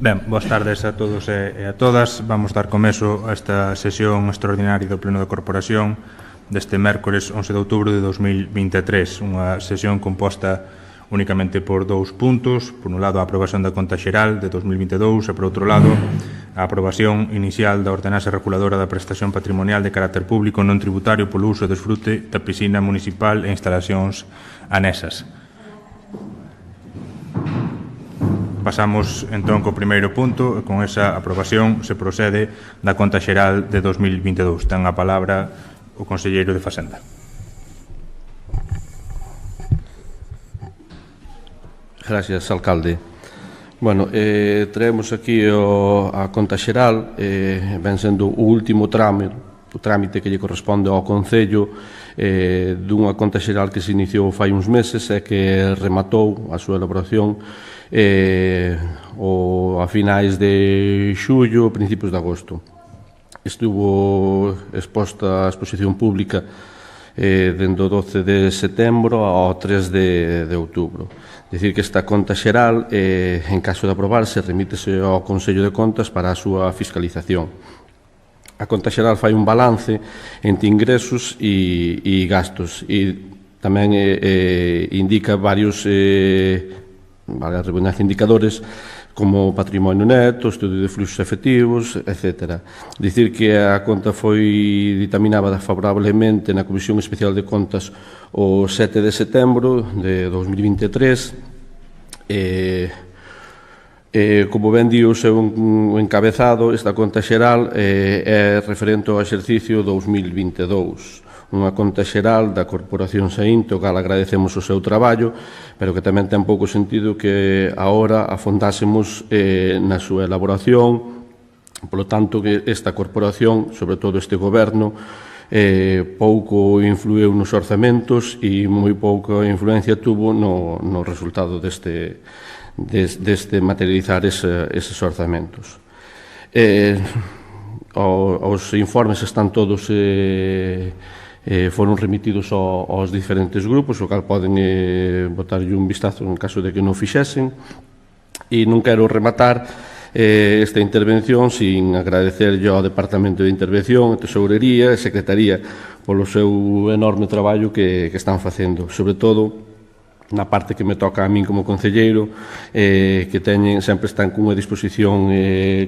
Ben, boas tardes a todos e a todas. Vamos dar comezo a esta sesión extraordinaria do Pleno da Corporación deste mércores 11 de outubro de 2023. Unha sesión composta únicamente por dous puntos. Por un lado, a aprobación da conta xeral de 2022 e, por outro lado, a aprobación inicial da ordenanza reguladora da prestación patrimonial de carácter público non tributario polo uso e desfrute da piscina municipal e instalacións anexas. Pasamos, entón, co primeiro punto, e con esa aprobación se procede da conta xeral de 2022. Ten a palabra o conselleiro de Facenda. Gracias, alcalde. Bueno, traemos aquí a conta xeral, ven sendo o último trámite que lle corresponde ao Concello dunha conta xeral que se iniciou fai uns meses e que rematou a súa elaboración a finais de xullo, principios de agosto. Estuvo exposta a exposición pública dende o 12 de setembro ao 3 de outubro. Dicir que esta conta xeral, en caso de aprobarse, remítese ao Consello de Contas para a súa fiscalización. A conta xeral fai un balance entre ingresos e gastos e tamén indica varios indicadores como patrimonio neto, estudio de fluxos efectivos, etc. Dicir que a conta foi ditaminada favorablemente na Comisión Especial de Contas o 7 de setembro de 2023 como ben di o seu encabezado, esta conta xeral é referente ao exercicio 2022. Unha conta xeral da Corporación Saínte, o cal agradecemos o seu traballo, pero que tamén ten pouco sentido que agora afondásemos na súa elaboración. Polo tanto, que esta corporación, sobre todo este goberno, pouco influiu nos orzamentos e moi pouca influencia tuvo no resultado deste materializar eses orzamentos. Os informes están todos foron remitidos aos diferentes grupos, o cal poden botarlle un vistazo en caso de que non fixesen. E non quero rematar esta intervención sin agradecerlle ao Departamento de Intervención, Tesourería e Secretaría polo seu enorme traballo que están facendo, sobre todo na parte que me toca a min como concelleiro, que sempre están cunha disposición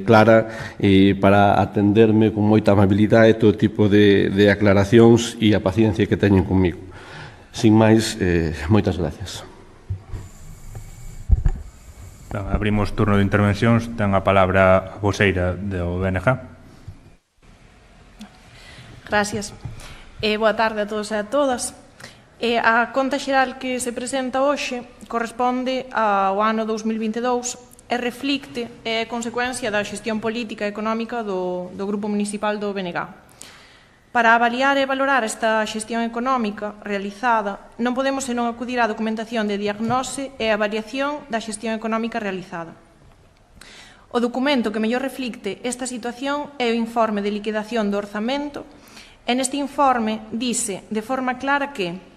clara para atenderme con moita amabilidade todo tipo de aclaracións e a paciencia que teñen comigo. Sin máis, moitas gracias. Abrimos turno de intervencións. Ten a palabra a voceira do BNG. Gracias. Boa tarde a todos e a todas. A conta xeral que se presenta hoxe corresponde ao ano 2022 e reflicte a consecuencia da xestión política e económica do Grupo Municipal do BNG. Para avaliar e valorar esta xestión económica realizada, non podemos senón acudir á documentación de diagnose e avaliación da xestión económica realizada. O documento que mellor reflicte esta situación é o informe de liquidación do orzamento e neste informe dice de forma clara que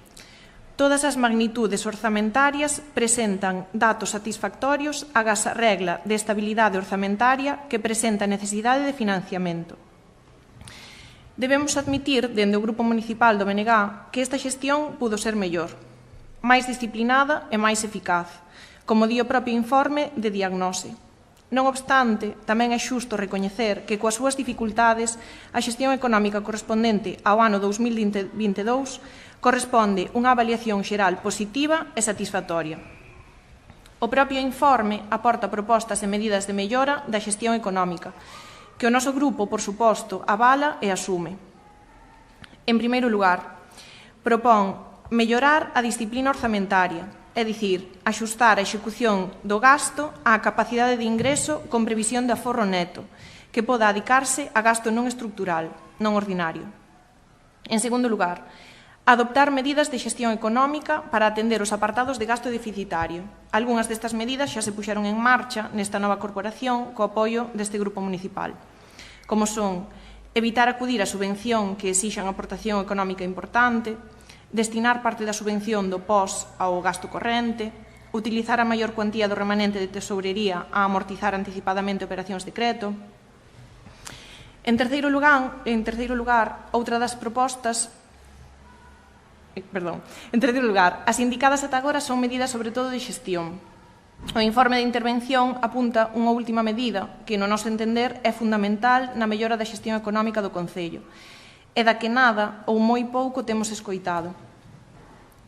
todas as magnitudes orzamentarias presentan datos satisfactorios agás a regla de estabilidade orzamentaria que presenta necesidade de financiamento. Debemos admitir, dende o Grupo Municipal do BNG, que esta xestión pudo ser mellor, máis disciplinada e máis eficaz, como di o propio informe de diagnose. Non obstante, tamén é xusto recoñecer que coas súas dificultades a xestión económica correspondente ao ano 2022 corresponde unha avaliación xeral positiva e satisfactoria. O propio informe aporta propostas e medidas de mellora da xestión económica, que o noso grupo, por suposto, avala e asume. En primeiro lugar, propón mellorar a disciplina orzamentaria, é dicir, axustar a execución do gasto á capacidade de ingreso con previsión de aforro neto, que poda adicarse a gasto non estructural, non ordinario. En segundo lugar, adoptar medidas de xestión económica para atender os apartados de gasto deficitario. Algúnas destas medidas xa se puxeron en marcha nesta nova corporación co apoio deste grupo municipal, como son evitar acudir a subvención que exixan aportación económica importante, destinar parte da subvención do POS ao gasto corrente, utilizar a maior cuantía do remanente de tesourería a amortizar anticipadamente operacións de crédito. En terceiro lugar, outra das propostas as indicadas ata agora son medidas sobre todo de xestión. O informe de intervención apunta unha última medida que, no noso entender, é fundamental na mellora da xestión económica do Concello e da que nada ou moi pouco temos escoitado,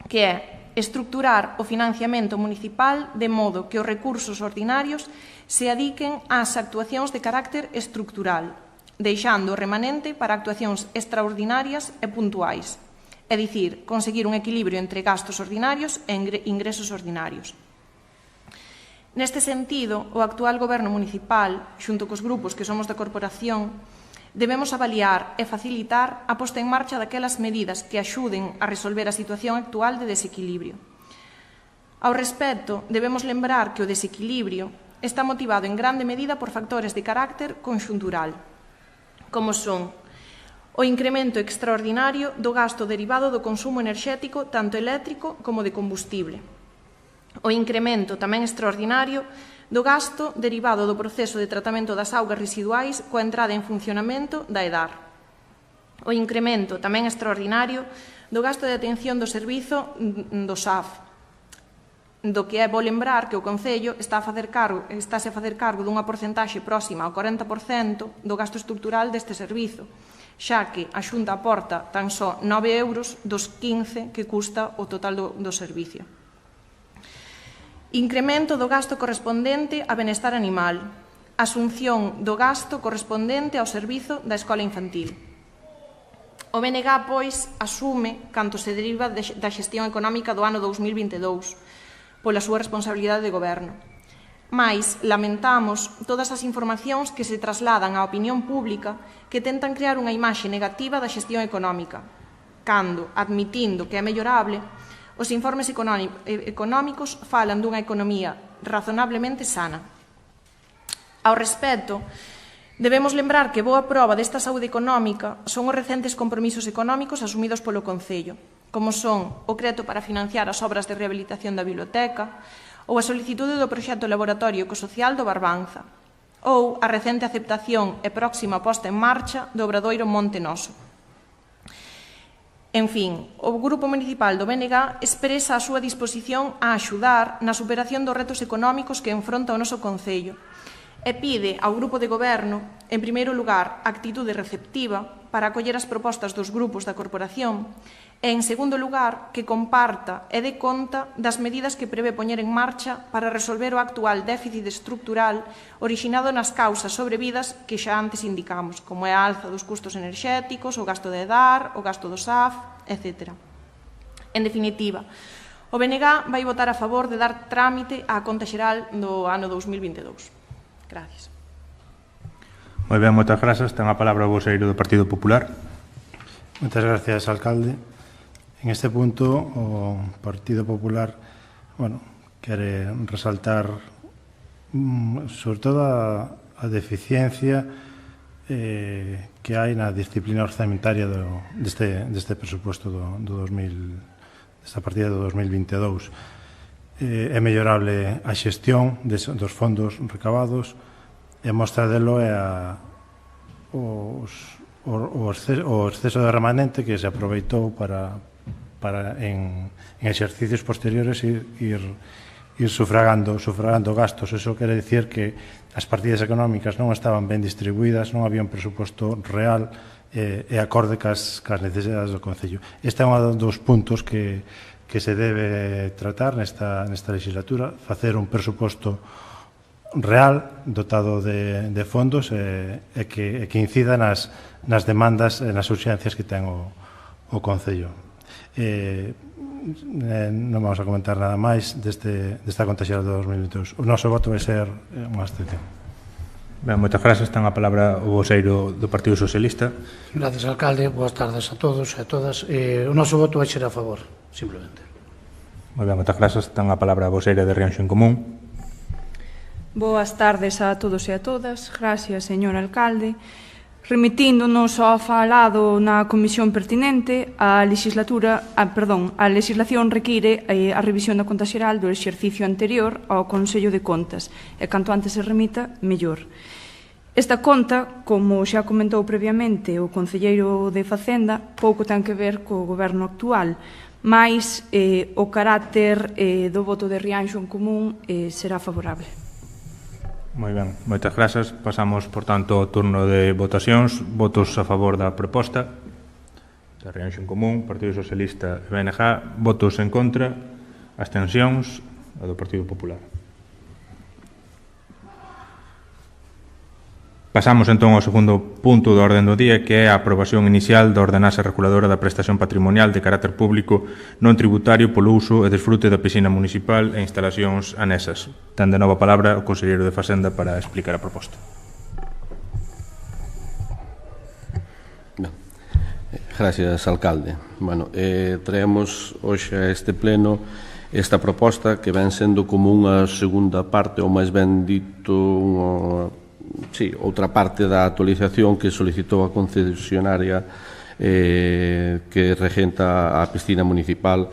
que é estruturar o financiamento municipal de modo que os recursos ordinarios se adiquen ás actuacións de carácter estructural, deixando o remanente para actuacións extraordinarias e puntuais, é dicir, conseguir un equilibrio entre gastos ordinarios e ingresos ordinarios. Neste sentido, o actual Goberno municipal, xunto cos grupos que somos da corporación, debemos avaliar e facilitar a posta en marcha daquelas medidas que axuden a resolver a situación actual de desequilibrio. Ao respecto, debemos lembrar que o desequilibrio está motivado en grande medida por factores de carácter conxuntural, como son o incremento extraordinario do gasto derivado do consumo enerxético tanto eléctrico como de combustible, o incremento tamén extraordinario do gasto derivado do proceso de tratamento das augas residuais coa entrada en funcionamento da EDAR, o incremento tamén extraordinario do gasto de atención do servizo do SAF, do que é bo lembrar que o Concello estáse a facer cargo dunha porcentaxe próxima ao 40% do gasto estrutural deste servizo, xa que a Xunta aporta tan só 9 euros dos 15 que custa o total do servicio. Incremento do gasto correspondente a benestar animal, asunción do gasto correspondente ao servizo da escola infantil. O BNG, pois, asume canto se deriva da xestión económica do ano 2022, pola súa responsabilidade de goberno. Mais lamentamos todas as informacións que se trasladan á opinión pública que tentan crear unha imaxe negativa da xestión económica, cando, admitindo que é mellorable, os informes económicos falan dunha economía razonablemente sana. Ao respecto, debemos lembrar que boa proba desta saúde económica son os recentes compromisos económicos asumidos polo Concello, como son o crédito para financiar as obras de rehabilitación da biblioteca ou a solicitude do proxecto laboratorio ecosocial do Barbanza, ou a recente aceptación e próxima posta en marcha do obradoiro Monte Noso. En fin, o Grupo Municipal do BNG expresa a súa disposición a axudar na superación dos retos económicos que enfronta o noso Concello e pide ao Grupo de Goberno, en primeiro lugar, actitude receptiva para acoller as propostas dos grupos da corporación e, en segundo lugar, que comparta e dé conta das medidas que prevé poñer en marcha para resolver o actual déficit estrutural orixinado nas causas sobrevidas que xa antes indicamos, como é a alza dos custos enerxéticos, o gasto de EDAR, o gasto do SAF, etc. En definitiva, o BNG vai votar a favor de dar trámite á conta xeral do ano 2022. Gracias. Moi ben, moitas grazas. Ten a palabra o voceiro do Partido Popular. Moitas gracias, alcalde. En este punto, o Partido Popular, quere resaltar sobre todo a deficiencia que hai na disciplina orzamentaria deste presuposto desta partida do 2022. É mellorable a xestión dos fondos recabados e a mostra delo é o exceso de remanente que se aproveitou para en exercicios posteriores ir sufragando gastos. Eso quere dicir que as partidas económicas non estaban ben distribuídas, non había un presuposto real e acorde cas necesidades do Concello. Este é un dos puntos que se debe tratar nesta legislatura, facer un presuposto real, dotado de fondos e que incida nas demandas e nas urxencias que ten o Concello. Non vamos a comentar nada máis desta conta xeral de 2022. O noso voto vai ser unha abstención. Ben, moitas grazas. Ten a palabra o voceiro do Partido Socialista. Gracias, alcalde. Boas tardes a todos e a todas. O noso voto vai ser a favor, simplemente. Moi ben, moitas grazas. Ten a palabra a voceira de Rianxo en Común. Boas tardes a todos e a todas. Gracias, señor alcalde. remitíndonos ao falado na comisión pertinente, a legislación require a revisión da conta xeral do exercicio anterior ao Consello de Contas, e canto antes se remita, mellor. Esta conta, como xa comentou previamente o concelleiro de Facenda, pouco ten que ver co goberno actual, mais o carácter do voto de Rianxo en común será favorable. Moi ben, moitas grazas. Pasamos, por tanto, ao turno de votacións. Votos a favor da proposta da Rianxo en Común, Partido Socialista e BNG. Votos en contra, abstencións, a do Partido Popular. Pasamos entón ao segundo punto do orden do día, que é a aprobación inicial da ordenanza reguladora da prestación patrimonial de carácter público non tributario polo uso e desfrute da piscina municipal e instalacións anexas. Ten de nova palabra o conselleiro de Facenda para explicar a proposta. Gracias, alcalde. Traemos hoxe a este pleno esta proposta que ven sendo como unha segunda parte, ou máis ben dito, outra parte da actualización que solicitou a concesionaria que regenta a piscina municipal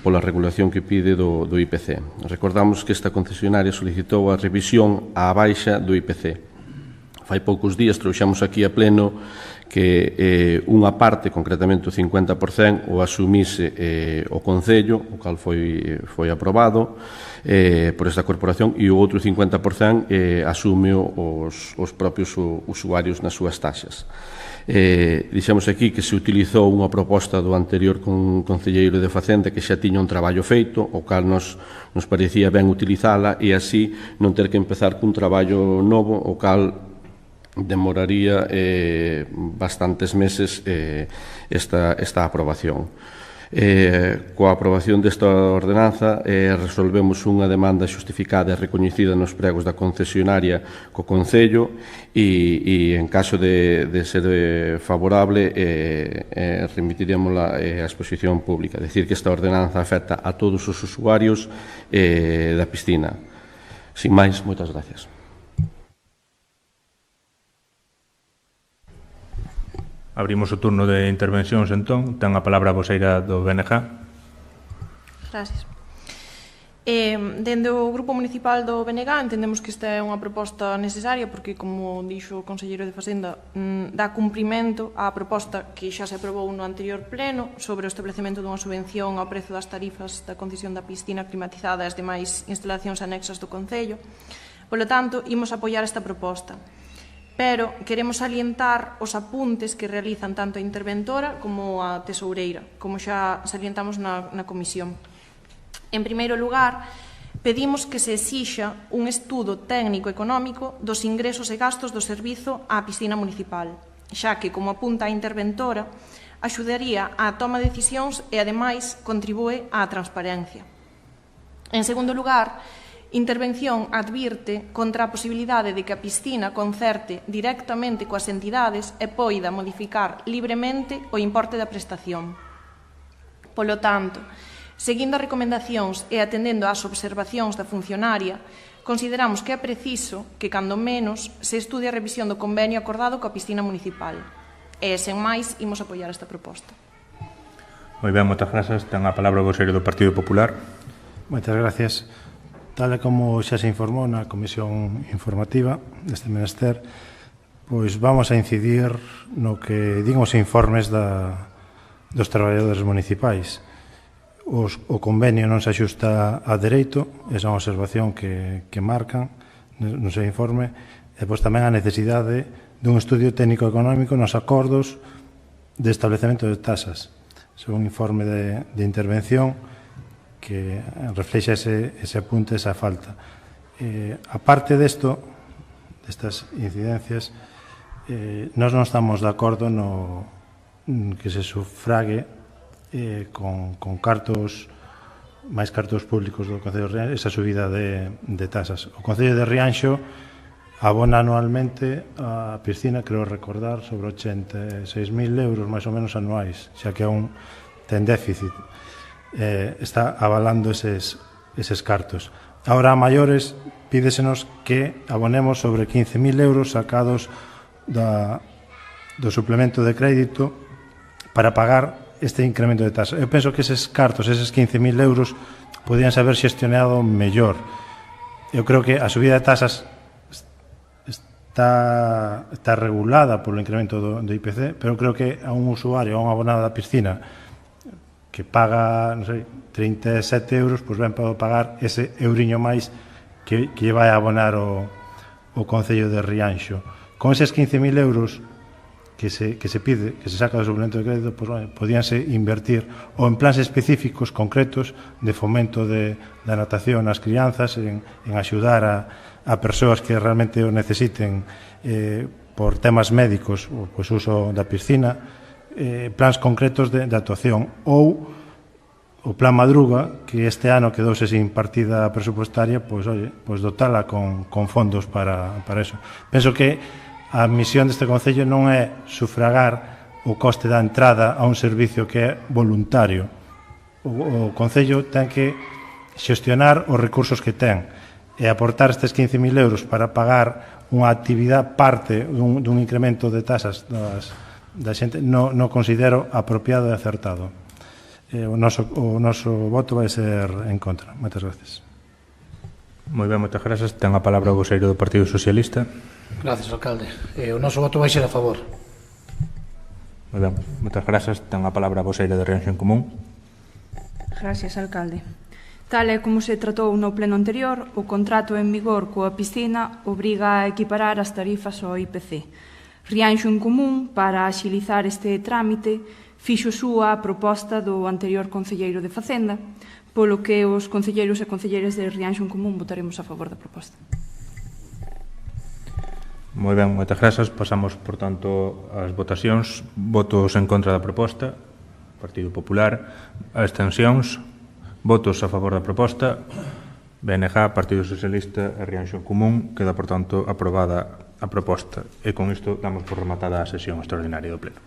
pola regulación que pide do IPC. Recordamos que esta concesionaria solicitou a revisión á baixa do IPC. Fai poucos días trouxemos aquí a pleno que unha parte, concretamente o 50%, o asumise o Concello, o cal foi aprobado por esta corporación, e o outro 50% asume os propios usuarios nas súas taxas. Dixemos aquí que se utilizou unha proposta do anterior concelleiro de Facenda que xa tiña un traballo feito, o cal nos parecía ben utilizala e así non ter que empezar cun traballo novo, o cal demoraría bastantes meses esta aprobación. Coa aprobación desta ordenanza resolvemos unha demanda xustificada e recoñecida nos pregos da concesionaria co Concello e en caso de ser favorable remitirémola á exposición pública. Decir que esta ordenanza afecta a todos os usuarios da piscina. Sin máis, moitas gracias. Abrimos o turno de intervencións, entón. Ten a palabra a voceira do BNG. Gracias. Dende o Grupo Municipal do BNG entendemos que esta é unha proposta necesaria porque, como dixo o conselleiro de Facenda, dá cumprimento á proposta que xa se aprobou no anterior pleno sobre o establecemento dunha subvención ao prezo das tarifas da concesión da piscina climatizada e as demais instalacións anexas do Concello. Polo tanto, imos apoiar esta proposta. Pero queremos salientar os apuntes que realizan tanto a interventora como a tesoureira, como xa salientamos na comisión. En primeiro lugar, pedimos que se exixa un estudo técnico-económico dos ingresos e gastos do servizo á piscina municipal, xa que, como apunta a interventora, axudaría á toma de decisións e, ademais, contribúe á transparencia. En segundo lugar, Intervención advirte contra a posibilidade de que a piscina concerte directamente coas entidades e poida modificar libremente o importe da prestación. Polo tanto, seguindo as recomendacións e atendendo ás observacións da funcionaria, consideramos que é preciso que, cando menos, se estude a revisión do convenio acordado coa piscina municipal. E, sen máis, imos apoiar esta proposta. Moi ben, moitas grazas. Ten a palabra o voceiro do Partido Popular. Moitas gracias. Tal e como xa se informou na comisión informativa deste menester, pois vamos a incidir no que din os informes dos traballadores municipais. O convenio non se axusta a dereito, esa é unha observación que marcan no seu informe, e pois tamén a necesidade dun estudio técnico-económico nos acordos de establecemento de tasas. É un informe de intervención que reflexa ese apunte, esa falta. Aparte destas incidencias, nós non estamos de acordo no que se sufrague con máis cartos públicos do Concello de Rianxo esa subida de tasas. O Concello de Rianxo abona anualmente a piscina, creo recordar, sobre 86.000 euros máis ou menos anuais, xa que aún ten déficit. Está avalando eses cartos. Ahora, a maiores, pídesenos que abonemos sobre 15.000 euros sacados do suplemento de crédito para pagar este incremento de tasa. Eu penso que eses cartos, eses 15.000 euros, podían haber xestionado mellor. Eu creo que a subida de tasas está regulada polo incremento do IPC, pero creo que a un usuario, a un abonado da piscina que paga, non sei, 37 euros, pois ben pode pagar ese euriño máis que vai a abonar o Concello de Rianxo. Con eses 15.000 euros que se pide, que se saca do suplemento de crédito, pois, podíanse invertir ou en plans específicos, concretos, de fomento da natación ás crianzas, en axudar a persoas que realmente o necesiten por temas médicos, ou pois, uso da piscina, plans concretos de actuación, ou o Plan Madruga, que este ano quedouse sin partida presupuestaria, pois, pois dotala con fondos para eso. Penso que a misión deste Concello non é sufragar o coste da entrada a un servicio que é voluntario. O Concello ten que xestionar os recursos que ten e aportar estes 15.000 euros para pagar unha actividade parte dun incremento de tasas da xente non considero apropiado e acertado. O noso voto vai ser en contra. Moitas gracias. Moi ben, moitas grazas. Ten a palabra o voceiro do Partido Socialista. Gracias, alcalde. O noso voto vai ser a favor. Moi ben, moitas grazas. Ten a palabra a voceira de Rianxo en Común. Gracias, alcalde. Tal e como se tratou no pleno anterior, o contrato en vigor coa piscina obriga a equiparar as tarifas ao IPC. Rianxo en Común, para axilizar este trámite, fixo súa a proposta do anterior concelleiro de Facenda, polo que os concelleiros e concelleiras de Rianxo en Común votaremos a favor da proposta. Moi ben, moitas grazas. Pasamos, por tanto, ás votacións. Votos en contra da proposta, Partido Popular. Abstencións. Votos a favor da proposta, BNG, Partido Socialista e Rianxo en Común. Queda, por tanto, aprobada a proposta. E con isto damos por rematada a sesión extraordinaria do Pleno.